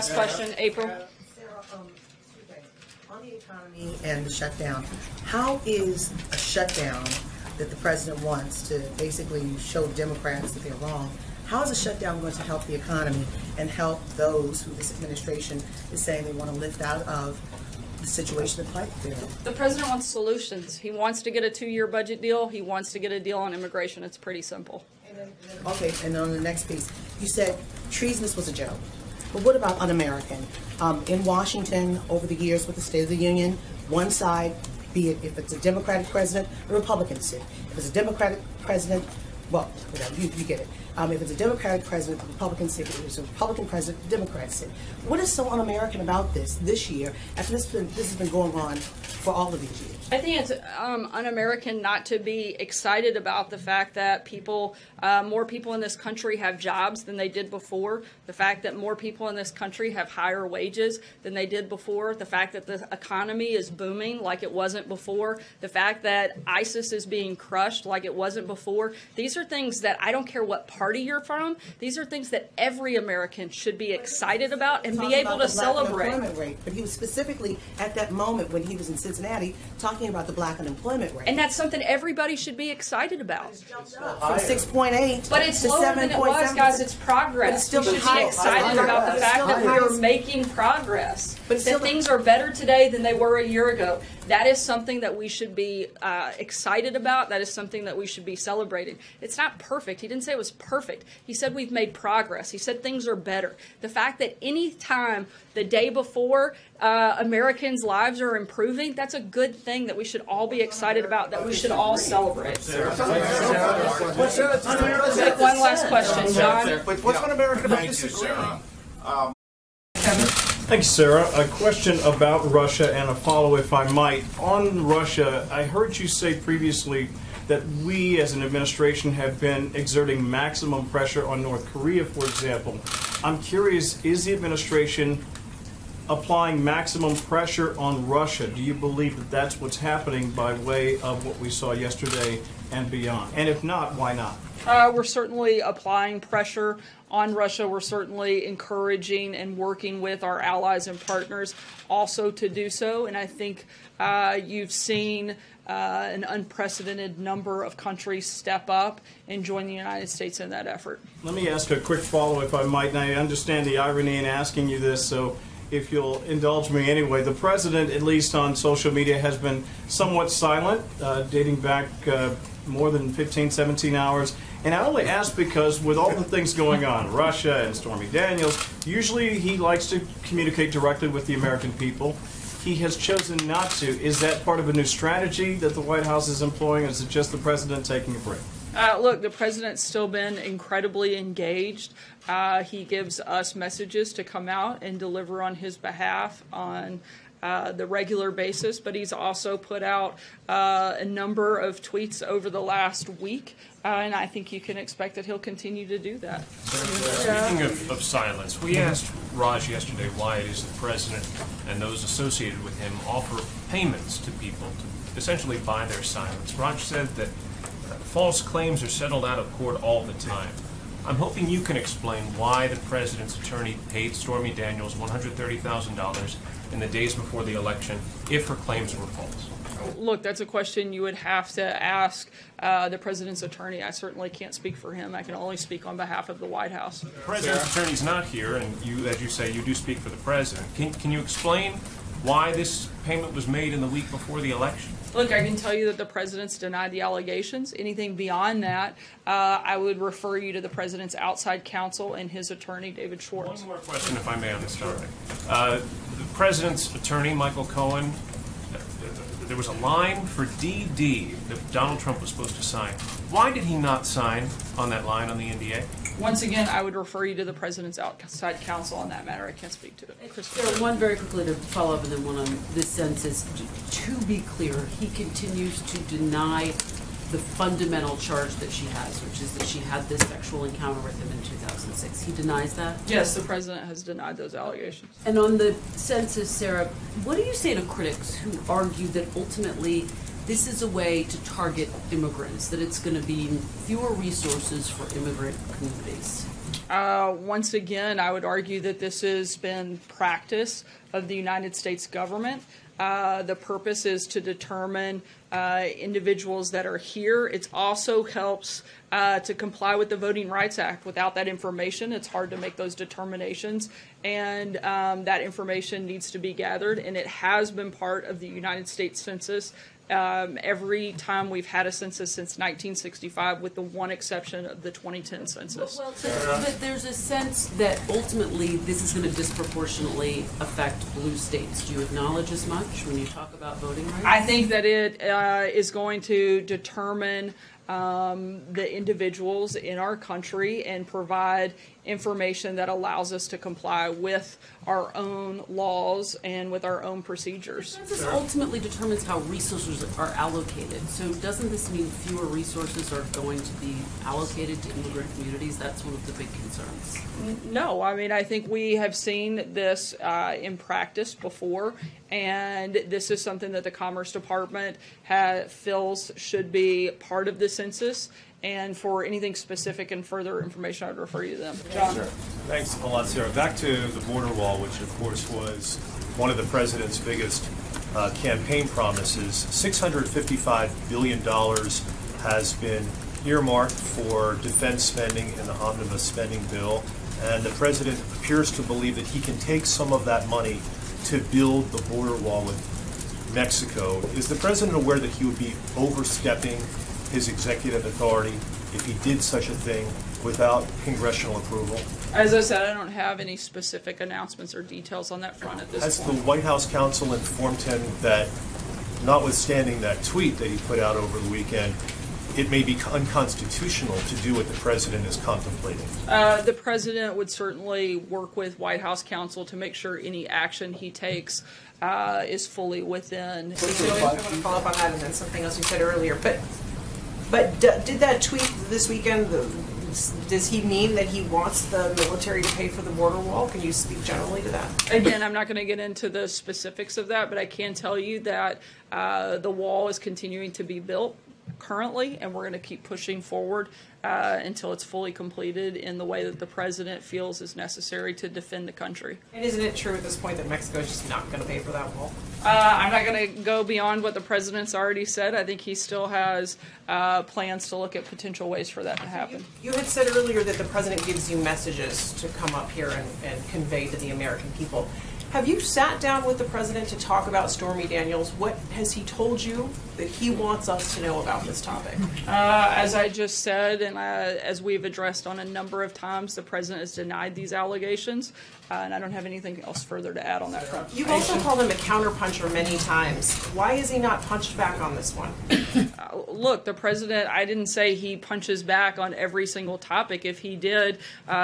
last question, April. Sarah, on the economy and the shutdown, how is a shutdown that the president wants to basically show Democrats that they're wrong, how is a shutdown going to help the economy and help those who this administration is saying they want to lift out of the situation that they're in? The president wants solutions. He wants to get a 2-year budget deal. He wants to get a deal on immigration. It's pretty simple. Okay, and on the next piece, you said treasonous was a joke. But what about un-American? In Washington, over the years with the State of the Union, one side, be it if it's a Democratic president, a Republican sit. If it's a Democratic president, well, whatever, you get it. If it's a Democratic president, the Republican sit. If it's a Republican president, the Democrat sit. What is so un-American about this year, after this has been going on for all of these years? I think it's un-American not to be excited about the fact that more people in this country have jobs than they did before, the fact that more people in this country have higher wages than they did before, the fact that the economy is booming like it wasn't before, the fact that ISIS is being crushed like it wasn't before. These are things that I don't care what party you're from. These are things that every American should be excited about and be able to celebrate. Unemployment rate, but he was specifically at that moment when he was in Cincinnati talking about the black unemployment rate. And that's something everybody should be excited about. From 6.8 but it's to lower than it was, guys. It's progress. We should be excited about the fact that we're making progress. That things are better today than they were a year ago. That is something that we should be excited about. That is something that we should be celebrating. It's not perfect. He didn't say it was perfect. He said we've made progress. He said things are better. The fact that any time the day before Americans' lives are improving, that's a good thing that we should all be excited about, that we should all celebrate. Take one last question, John. What's un-American about disagreeing? Thank you, Sarah. A question about Russia and a follow, if I might. On Russia, I heard you say previously that we as an administration have been exerting maximum pressure on North Korea, for example. I'm curious, is the administration applying maximum pressure on Russia? Do you believe that that's what's happening by way of what we saw yesterday and beyond? And if not, why not? We're certainly applying pressure on Russia. We're certainly encouraging and working with our allies and partners also to do so. And I think you've seen an unprecedented number of countries step up and join the United States in that effort. Let me ask a quick follow, if I might. And I understand the irony in asking you this, so if you'll indulge me anyway. The president, at least on social media, has been somewhat silent, dating back more than 15, 17 hours. And I only ask because with all the things going on, Russia and Stormy Daniels, usually he likes to communicate directly with the American people. He has chosen not to. Is that part of a new strategy that the White House is employing, or is it just the president taking a break? Look, the president's still been incredibly engaged. He gives us messages to come out and deliver on his behalf on the regular basis, but he's also put out a number of tweets over the last week, and I think you can expect that he'll continue to do that. Speaking of silence, we asked Raj yesterday why it is the president and those associated with him offer payments to people to essentially buy their silence. Raj said that false claims are settled out of court all the time. I'm hoping you can explain why the president's attorney paid Stormy Daniels $130,000 in the days before the election if her claims were false. Look, that's a question you would have to ask the president's attorney. I certainly can't speak for him. I can only speak on behalf of the White House. The president's attorney's not here, and you, as you say, you do speak for the president. Can you explain why this payment was made in the week before the election? Look, I can tell you that the president's denied the allegations. Anything beyond that, I would refer you to the president's outside counsel and his attorney, David Schwartz. One more question, if I may, on this topic. The president's attorney, Michael Cohen, there was a line for DD that Donald Trump was supposed to sign. Why did he not sign on that line on the NDA? Once again, I would refer you to the president's outside counsel on that matter. I can't speak to it. So one very quickly to follow up, and then one on this census. To be clear, he continues to deny the fundamental charge that she has, which is that she had this sexual encounter with him in 2006. He denies that? Yes, the president has denied those allegations. And on the census, Sarah, what do you say to critics who argue that ultimately this is a way to target immigrants, that it's going to be fewer resources for immigrant communities? Once again, I would argue that this has been practice of the United States government. The purpose is to determine individuals that are here. It also helps to comply with the Voting Rights Act. Without that information, it's hard to make those determinations, and that information needs to be gathered, and it has been part of the United States Census. Every time we've had a census since 1965, with the one exception of the 2010 census. But there's a sense that ultimately this is going to disproportionately affect blue states. Do you acknowledge as much when you talk about voting rights? I think that it is going to determine the individuals in our country and provide information that allows us to comply with our own laws and with our own procedures. The census ultimately determines how resources are allocated. So doesn't this mean fewer resources are going to be allocated to immigrant communities? That's one of the big concerns. No, I mean, I think we have seen this in practice before, and this is something that the Commerce Department feels should be part of the census. And for anything specific and further information, I'd refer you to them. John? Sure. Thanks a lot, Sarah. Back to the border wall, which of course was one of the president's biggest campaign promises. $655 billion has been earmarked for defense spending in the omnibus spending bill, and the president appears to believe that he can take some of that money to build the border wall with Mexico. Is the president aware that he would be overstepping his executive authority if he did such a thing without congressional approval? As I said, I don't have any specific announcements or details on that front at this Has point. the White House counsel informed him that, notwithstanding that tweet that he put out over the weekend, it may be unconstitutional to do what the president is contemplating? The president would certainly work with White House counsel to make sure any action he takes is fully within. I want to follow up on that and then something else you said earlier. But did that tweet this weekend, does he mean that he wants the military to pay for the border wall? Can you speak generally to that? Again, I'm not going to get into the specifics of that, but I can tell you that the wall is continuing to be built currently, and we're going to keep pushing forward until it's fully completed in the way that the president feels is necessary to defend the country. And isn't it true at this point that Mexico is just not going to pay for that wall? I'm not going to go beyond what the president's already said. I think he still has plans to look at potential ways for that to happen. You had said earlier that the president gives you messages to come up here and convey to the American people. Have you sat down with the president to talk about Stormy Daniels? What has he told you that he wants us to know about this topic? As I just said, and as we've addressed on a number of times, the president has denied these allegations, and I don't have anything else further to add on that front. You've also called him a counterpuncher many times. Why is he not punched back on this one? Look, the president, I didn't say he punches back on every single topic. If he did,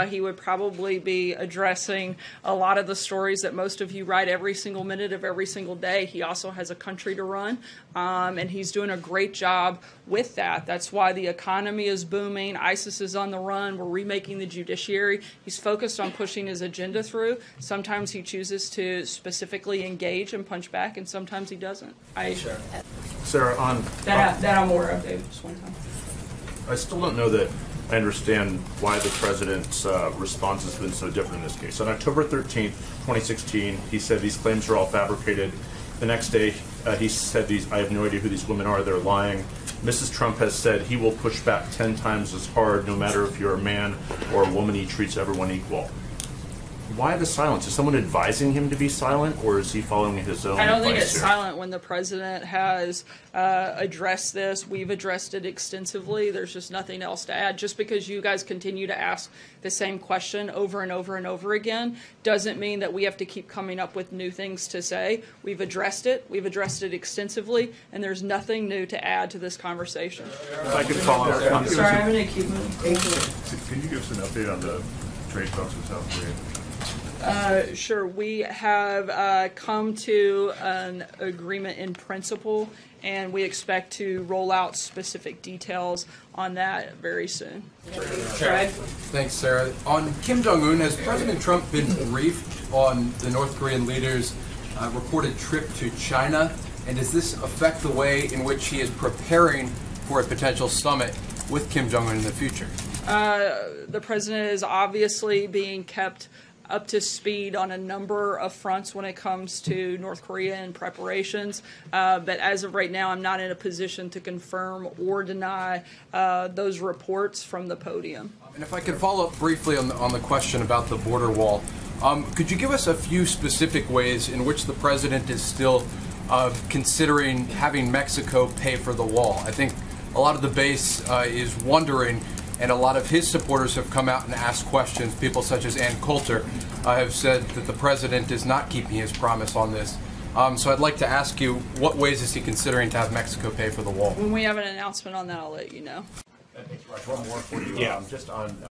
he would probably be addressing a lot of the stories that most of you write every single minute of every single day. He also has a country to run, and he's doing a great job with that. That's why the economy is booming. ISIS is on the run. We're remaking the judiciary. He's focused on pushing his agenda through. Sometimes he chooses to specifically engage and punch back, and sometimes he doesn't. Sarah, on That I'm aware of, David, just one time. I still don't know that I understand why the president's response has been so different in this case. On October 13th, 2016, he said these claims are all fabricated. The next day, he said, I have no idea who these women are, they're lying. Mrs. Trump has said he will push back 10 times as hard, no matter if you're a man or a woman, he treats everyone equal. Why the silence? Is someone advising him to be silent, or is he following his own advice? I don't think it's here? silent when the president has addressed this. We've addressed it extensively. There's just nothing else to add. Just because you guys continue to ask the same question over and over and over again doesn't mean that we have to keep coming up with new things to say. We've addressed it. We've addressed it extensively, and there's nothing new to add to this conversation. If I could follow up. Sorry, I'm going to keep moving. Can you give us an update on the trade talks with South Korea? Sure. We have come to an agreement in principle, and we expect to roll out specific details on that very soon. Fred? Thanks, Sarah. On Kim Jong-un, has President Trump been briefed on the North Korean leader's reported trip to China? And does this affect the way in which he is preparing for a potential summit with Kim Jong-un in the future? The president is obviously being kept up to speed on a number of fronts when it comes to North Korea and preparations. But as of right now, I'm not in a position to confirm or deny those reports from the podium. And if I could follow up briefly on the question about the border wall, could you give us a few specific ways in which the president is still considering having Mexico pay for the wall? I think a lot of the base is wondering, and a lot of his supporters have come out and asked questions. People such as Ann Coulter have said that the president is not keeping his promise on this. So I'd like to ask you, what ways is he considering to have Mexico pay for the wall? When we have an announcement on that, I'll let you know. Thanks, Raj. One more for you. Just on